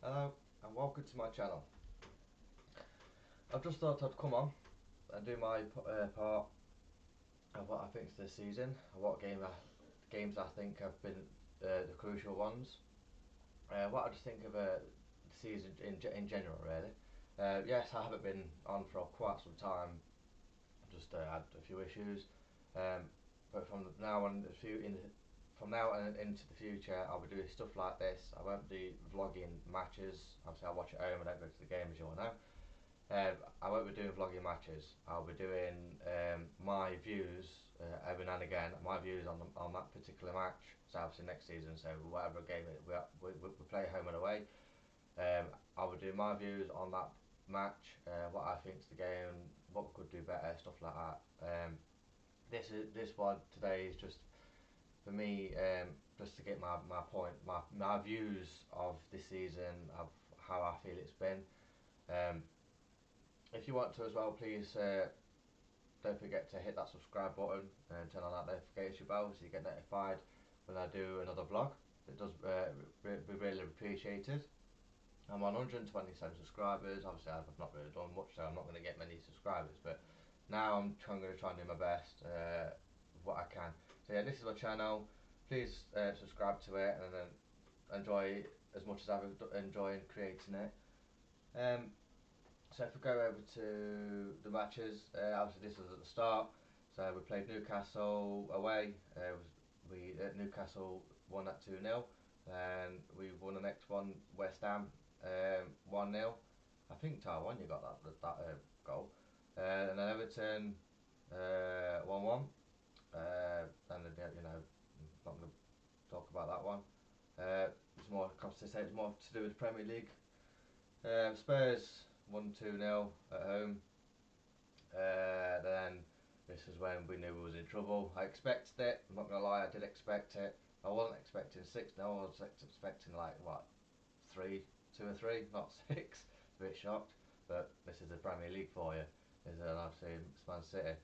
Hello and welcome to my channel. I've just thought I'd come on and do my part of what I think is this season, and what games I think have been the crucial ones. What I just think of the season in general, really. Yes, I haven't been on for quite some time. Just had a few issues, but from now on into the future, I'll be doing stuff like this. I won't be vlogging matches. Obviously, I'll watch at home. I don't go to the game, as you all know. I won't be doing vlogging matches. I'll be doing my views every now and again. My views on that particular match. So obviously next season, so whatever game we play home and away, I'll be doing my views on that match. What I think is the game, what we could do better, stuff like that. This one today is just for me, just to get my point, my views of this season, of how I feel it's been. Um, if you want to as well, please don't forget to hit that subscribe button and turn on that notification bell so you get notified when I do another vlog. It does be really appreciated. I'm on 127 subscribers. Obviously, I've not really done much, so I'm not going to get many subscribers. But now I'm going to try and do my best, what I can. So yeah, this is my channel. Please subscribe to it and then enjoy as much as I've enjoyed creating it. So if we go over to the matches, obviously this was at the start. So we played Newcastle away. Newcastle won that 2-0. Then we won the next one, West Ham, 1-0. I think Taiwan you got that goal. And then Everton 1-1. And you know, I'm not going to talk about that one. It's more, it's more to do with Premier League. Spurs won 2-0 at home. Then this is when we knew we was in trouble. I expected it, I'm not gonna lie, I did expect it. I wasn't expecting 6-0, I was expecting like what, 2 or 3, not 6. A bit shocked, but this is the Premier League for you. This is obviously Man City.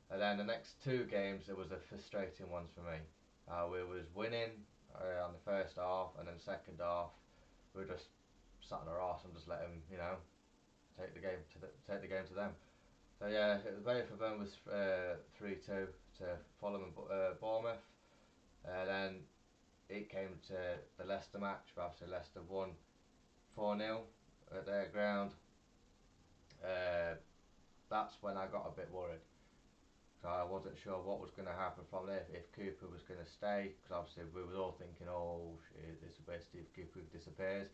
And then the next 2 games, it was the frustrating ones for me. We was winning on the first half, and then second half we were just sat on our arse and just let them, you know, take the game to them. So yeah, both of them was 3-2 to Fulham and Bournemouth. Then it came to the Leicester match. Obviously Leicester won 4-0 at their ground. That's when I got a bit worried. So I wasn't sure what was going to happen from there. If Cooper was going to stay, because obviously we were all thinking, oh shit, this is where Steve Cooper disappears.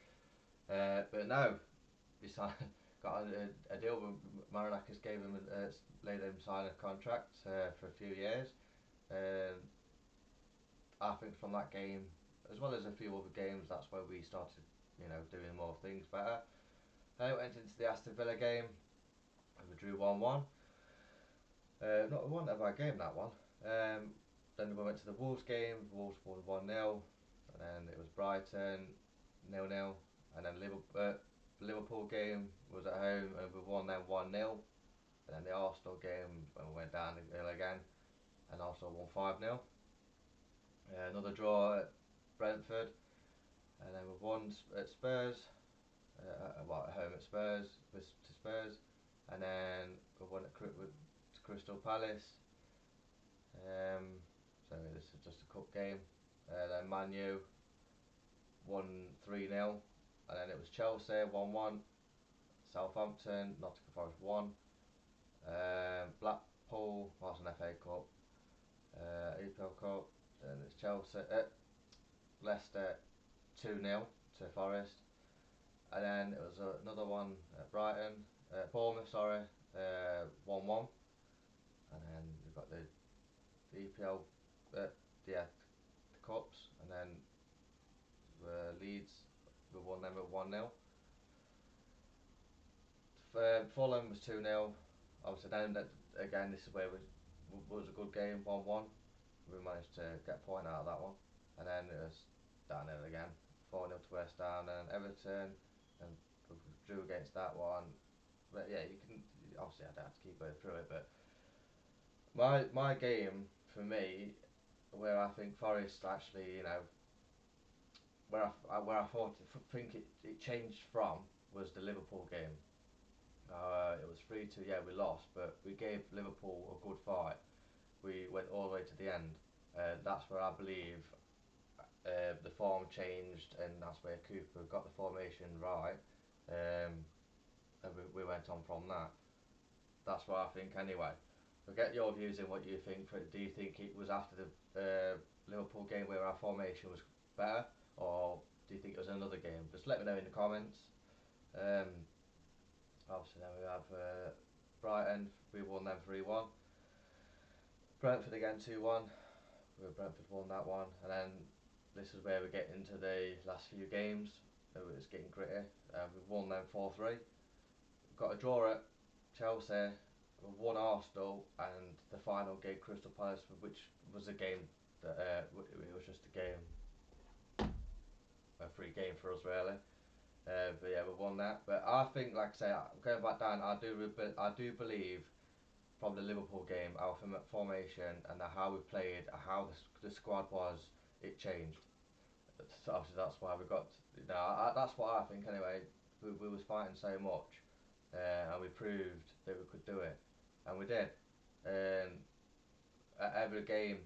But no, he got a deal with Marinakis, gave him laid him sign a contract for a few years. I think from that game, as well as a few other games, that's where we started, you know, doing more things better. Then went into the Aston Villa game, and we drew 1-1. Not one of our game, that one. Then we went to the Wolves game. Wolves won 1-0, and then it was Brighton 0-0, and then Liverpool game was at home and we won them 1-0. And then the Arsenal game when we went down again and also won 5-0. Another draw at Brentford, and then we won at Spurs, at home at Spurs, to Spurs, and then we won at Crystal Palace. So this is just a cup game. Then Man U won 3-0, and then it was Chelsea 1-1, Southampton, Nottingham Forest 1, Blackpool, that's an FA Cup, EPL Cup, then it's Leicester 2-0 to Forest, and then it was another one at Bournemouth, sorry, 1-1, and then we've got the EPL, yeah, the Cups, and then Leeds, we won them at 1-0. Fulham was 2-0. Obviously then, again, this is where it was a good game, 1-1. We managed to get a point out of that one. And then it was downhill again, 4-0 to West Ham, and Everton, and we drew against that one. But yeah, you can, obviously I don't have to keep going through it, but my game, for me, where I think Forest actually, you know, where I thought think it changed from was the Liverpool game. It was 3-2. Yeah, we lost, but we gave Liverpool a good fight. We went all the way to the end. That's where I believe the form changed, and that's where Cooper got the formation right. Um, and we went on from that. That's what I think anyway. So get your views in what you think. Do you think it was after the Liverpool game where our formation was better, or do you think it was another game? Just let me know in the comments. Um, Obviously, then we have Brighton. We won them 3-1. Brentford again 2-1. Brentford won that one, and then this is where we get into the last few games. It's getting gritty. We won them 4-3. Got a draw at Chelsea. We won Arsenal, and the final game Crystal Palace, which was a game that it was just a game, a free game for us really. But yeah, we won that. But I think, like I say, going back down, I do believe from the Liverpool game, our formation and how we played, how the squad was, it changed. So obviously that's why we got. That's what I think anyway. We was fighting so much, and we proved that we could do it, and we did. Um, every game,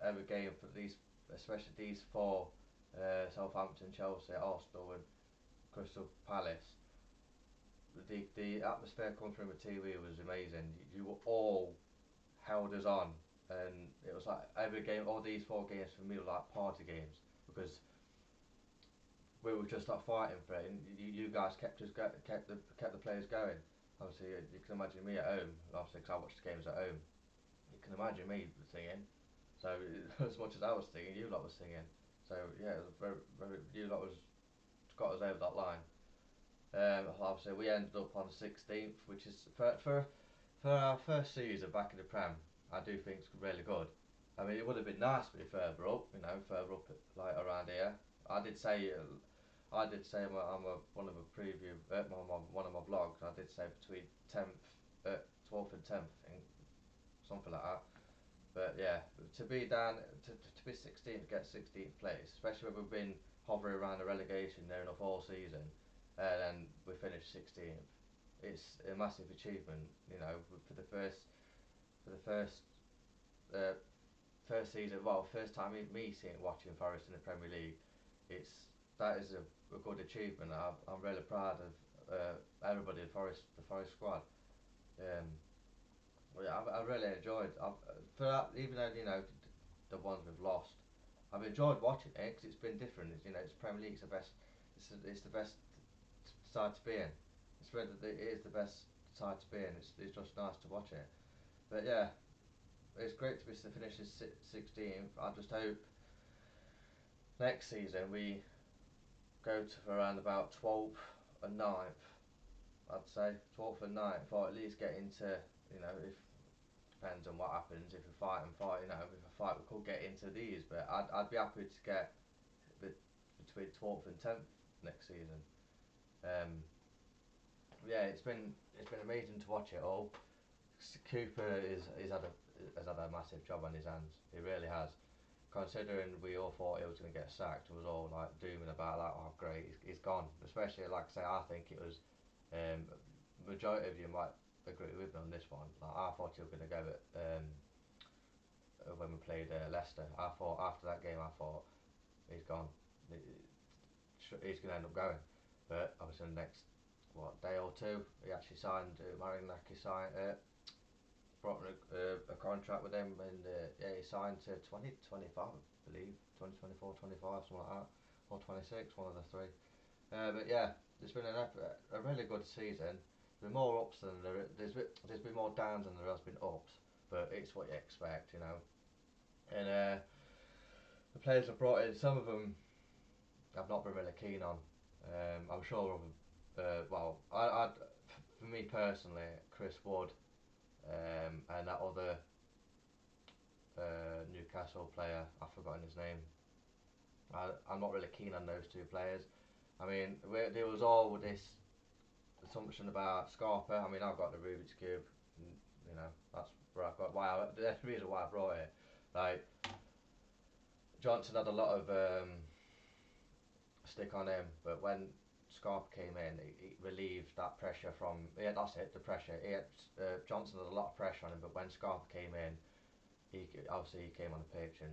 for these, especially these four, Southampton, Chelsea, Arsenal, and Crystal Palace. The atmosphere coming from the TV was amazing. You were all held us on, and it was like every game. All these four games for me were like party games because we were just like fighting for it, and you guys kept the players going. Obviously, you can imagine me at home. Obviously, because I watched the games at home, you can imagine me singing. So as much as I was singing, you lot was singing. So yeah, it was you lot was got us over that line. Obviously, we ended up on the 16th, which is for our first season back in the Prem. I do think it's really good. I mean, it would have been nice to be further up, further up like around here. I did say, one of the preview, one of my vlogs. I did say between 12th and 10th, I think, something like that. But yeah, to be down to be 16th, get 16th place, especially when we've been hovering around the relegation there enough all season, and then we finished 16th. It's a massive achievement, for the first uh, first season. Well, first time me seeing watching Forest in the Premier League. That is a good achievement. I'm really proud of everybody, the Forest squad. Um, yeah, I really enjoyed. For that, even though the ones we've lost, I've enjoyed watching it because it's been different. It's Premier League's the best. It's the best side to be in. It is the best side to be in. It's just nice to watch it. But yeah, it's great to be to finish this 16th. I just hope next season we go to around about 12th and 9th. I'd say 12th and 9th, or at least get into if depends on what happens. If we fight and fight, if we fight, we could get into these. But I'd be happy to get between 12th and 10th next season. Um, yeah, it's been amazing to watch it all. Cooper has had a massive job on his hands. He really has. Considering we all thought he was going to get sacked, it was all like dooming about that. Oh, great, he's gone. Especially like I say, I think it was. Majority of you might agree with me on this one. Like I thought he was going to go at when we played Leicester. I thought after that game, I thought he's gone. He's going to end up going. But obviously, the next day or two, he actually signed. Marinaki signed. Brought a contract with him, and yeah, he signed to 2025, I believe, 2024, 25, something like that, or 26, one of the three. But yeah, it's been a really good season. There's been more ups than there's been more downs than there has been ups, but it's what you expect. And the players I've brought in, some of them I've not been really keen on. I'm sure of, for me personally, Chris Wood, and that other Newcastle player, I've forgotten his name. I'm not really keen on those two players. I mean, there was all this assumption about Scarpa. I mean, I've got the Rubik's cube. And, that's where I've got that's the reason why I brought it. Like Johnson had a lot of stick on him. But when Scarpa came in, it relieved that pressure from. Yeah, that's it. The pressure. Johnson had a lot of pressure on him, but when Scarpa came in, obviously he came on the pitch and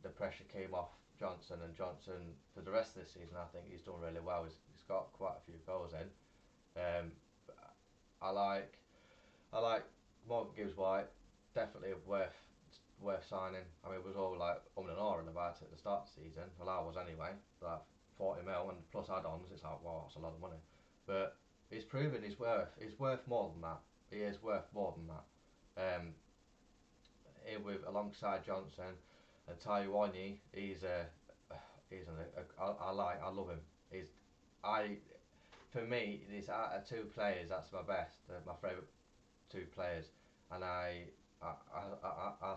the pressure came off Johnson. And Johnson for the rest of this season, I think he's done really well. He's got quite a few goals in. Um, I like I like Morgan Gibbs White. Definitely worth signing. I mean, it was all like and ahhing about it at the start of the season. Well, I was anyway. Like 40 mil and plus add-ons. It's like wow, that's a lot of money. But he's proven he's worth more than that. He is worth more than that. Here with alongside Johnson and Taiwanese, I love him. He's I for me, these are two players. That's my best, my favourite two players, and I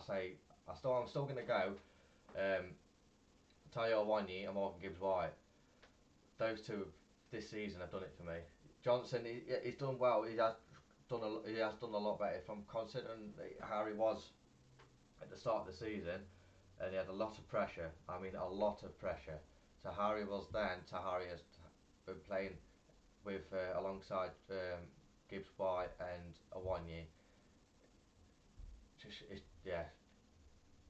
say I'm still gonna go. Um, Tayo Wanyi and Morgan Gibbs White. Those two this season have done it for me. Johnson, he's done well. He has done a lot better from considering how he was at the start of the season, and he had a lot of pressure. I mean, a lot of pressure. So Harry was then. To Harry has been playing with alongside Gibbs White and Awanye. Yeah,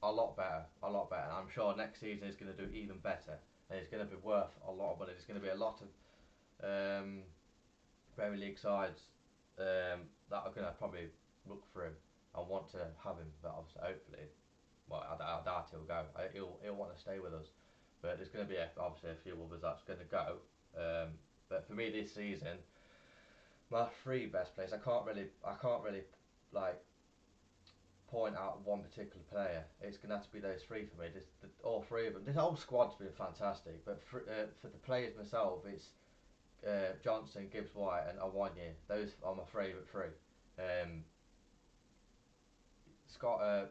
a lot better, a lot better. I'm sure next season is going to do even better, and it's going to be worth a lot of money. There's going to be a lot of Premier League sides that are going to probably look for him and want to have him. But obviously, hopefully, well, I doubt he'll go. He'll want to stay with us. But there's going to be obviously a few others that's going to go. But for me this season, my three best players, I can't really like point out one particular player. It's going to have to be those three for me. All three of them. This whole squad's been fantastic, but for the players myself, it's Johnson, Gibbs White, and Awanye. Those are my favourite three. Um, Scott,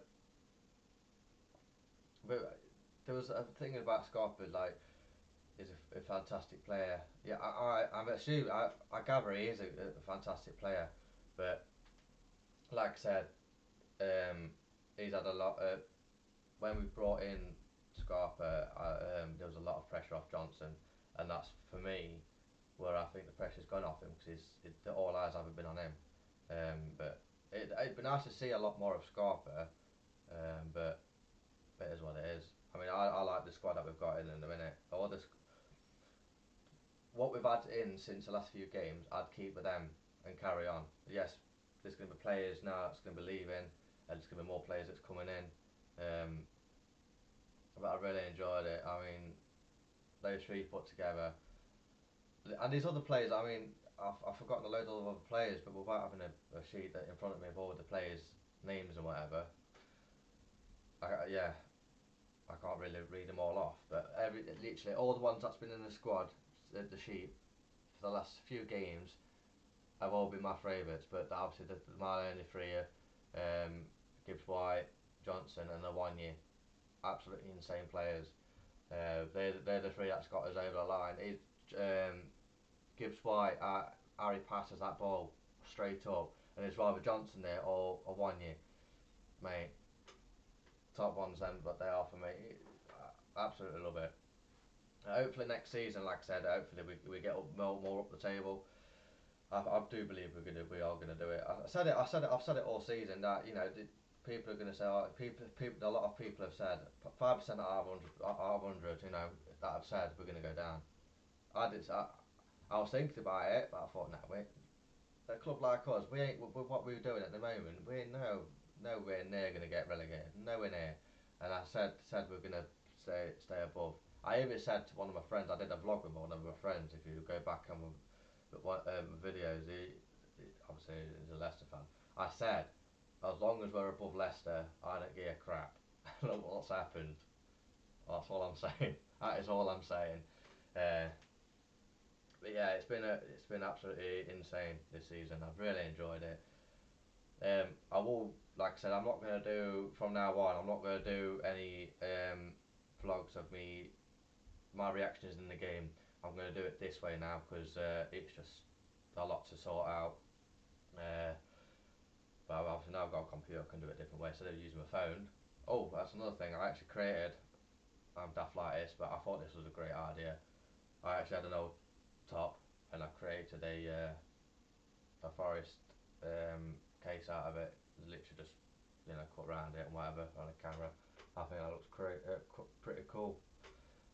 but there was a thing about Scarpa, like, is a fantastic player. Yeah, I'm assuming, I gather he is a fantastic player, but like I said, he's had a lot. When we brought in Scarpa, there was a lot of pressure off Johnson, and that's for me where I think the pressure's gone off him because all eyes haven't been on him. But it'd be nice to see a lot more of Scarpa, but it is what it is. I mean, I like the squad that we've got in the minute. What we've had in since the last few games, I'd keep with them and carry on. Yes, there's going to be players now that's going to be leaving, and there's going to be more players that's coming in. But I really enjoyed it. I mean, those three put together, and these other players. I mean, I've forgotten a load of other players, but without having a sheet in front of me of all the players' names and whatever, yeah, I can't really read them all off. But literally all the ones that's been in the squad, the sheet for the last few games, have all been my favourites. But obviously my only three are Gibbs White, Johnson, and Awanye. Absolutely insane players. They're the three that's got us over the line. Gibbs White, Harry passes that ball straight up, and it's rather Johnson there or Wanye, mate. Top ones then, but they are for me. Absolutely love it. Hopefully next season, like I said, hopefully we get more up the table. I do believe we are gonna do it. I've said it all season that people are gonna say a lot of people have said 5% out of 100, that have said we're gonna go down. I did. I was thinking about it, but I thought, no, wait, a club like us, we ain't with what we're doing at the moment. We're nowhere near going to get relegated, nowhere near. And I said we're going to stay above. I even said to one of my friends, I did a vlog with one of my friends. If you go back on videos, he obviously is a Leicester fan. I said, as long as we're above Leicester, I don't give a crap. Look what's happened. That's all I'm saying. That is all I'm saying. Uh, but yeah, it's been absolutely insane this season. I've really enjoyed it. I will, like I said, I'm not gonna do from now on. I'm not gonna do any vlogs of my reactions in the game. I'm gonna do it this way now because it's just a lot to sort out. Uh, but obviously now I've got a computer, I can do it a different way instead of using my phone. Oh, that's another thing I actually created. I'm daft like this, but I thought this was a great idea. I actually had an old top and I created a forest case out of it. Literally just cut around it and whatever on a camera. I think that looks pretty cool.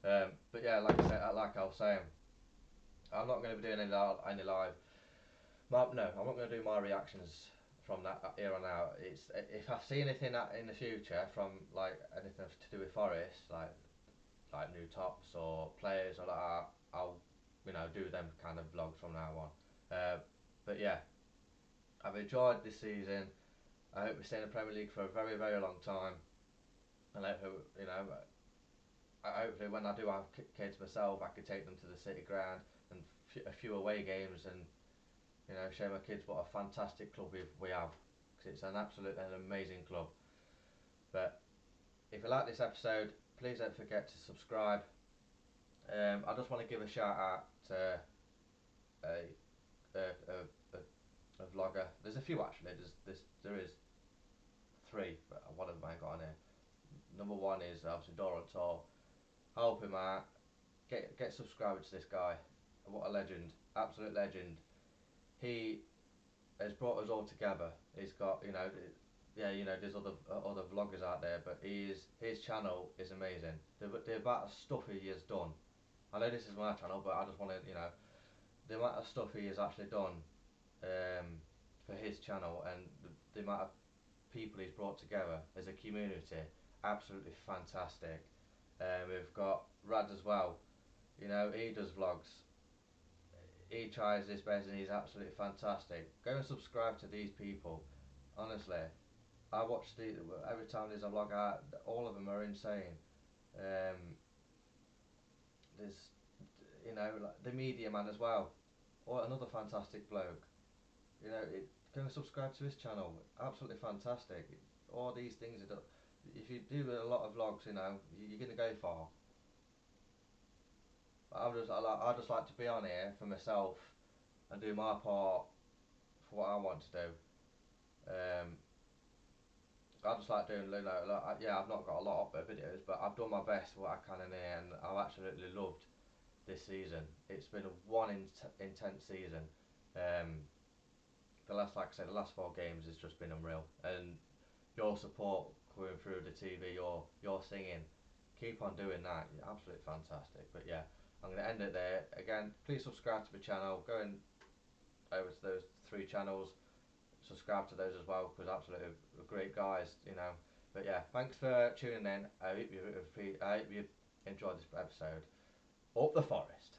But yeah, like I said, like I was saying, I'm not going to be doing any live. No, I'm not going to do my reactions from that here on out. It's if I see anything in the future from like anything to do with Forest, like new tops or players or like that, I'll do them kind of vlogs from now on. But yeah, I've enjoyed this season. I hope we stay in the Premier League for a very very long time, and I hope hopefully when I do have kids myself, I can take them to the City Ground and a few away games and show my kids what a fantastic club we have, because it's an absolute and amazing club. But if you like this episode, please don't forget to subscribe. I just want to give a shout out to a a, a, a vlogger. There's a few actually. There is three, but one of them I ain't got on here. Number one is obviously Doran Tor. Help him out. Get subscribed to this guy. What a legend, absolute legend. He has brought us all together. He's got yeah, there's other vloggers out there, but his channel is amazing. The amount of stuff he has done. I know this is my channel, but I just want to the amount of stuff he has actually done for his channel, and the amount of people he's brought together as a community, absolutely fantastic. We've got Rad as well. He does vlogs. He tries his best, and he's absolutely fantastic. Go and subscribe to these people. Honestly, I watch every time there's a vlog out. All of them are insane. Um, there's like the media man as well, or another fantastic bloke. Go and subscribe to his channel. Absolutely fantastic. All these things are if you do a lot of vlogs, you're gonna go far. I just like to be on here for myself and do my part for what I want to do. Um, I just like doing, yeah, I've not got a lot of videos, but I've done my best for what I can in here, and I've absolutely loved this season. It's been intense season. Um, like I said, the last 4 games has just been unreal, and your support coming through the TV, your singing, keep on doing that. You're absolutely fantastic. But yeah, I'm going to end it there. Again, please subscribe to the channel. Go and over to those 3 channels. Subscribe to those as well, because absolutely great guys. But yeah, thanks for tuning in. I hope you enjoyed this episode. Up the Forest.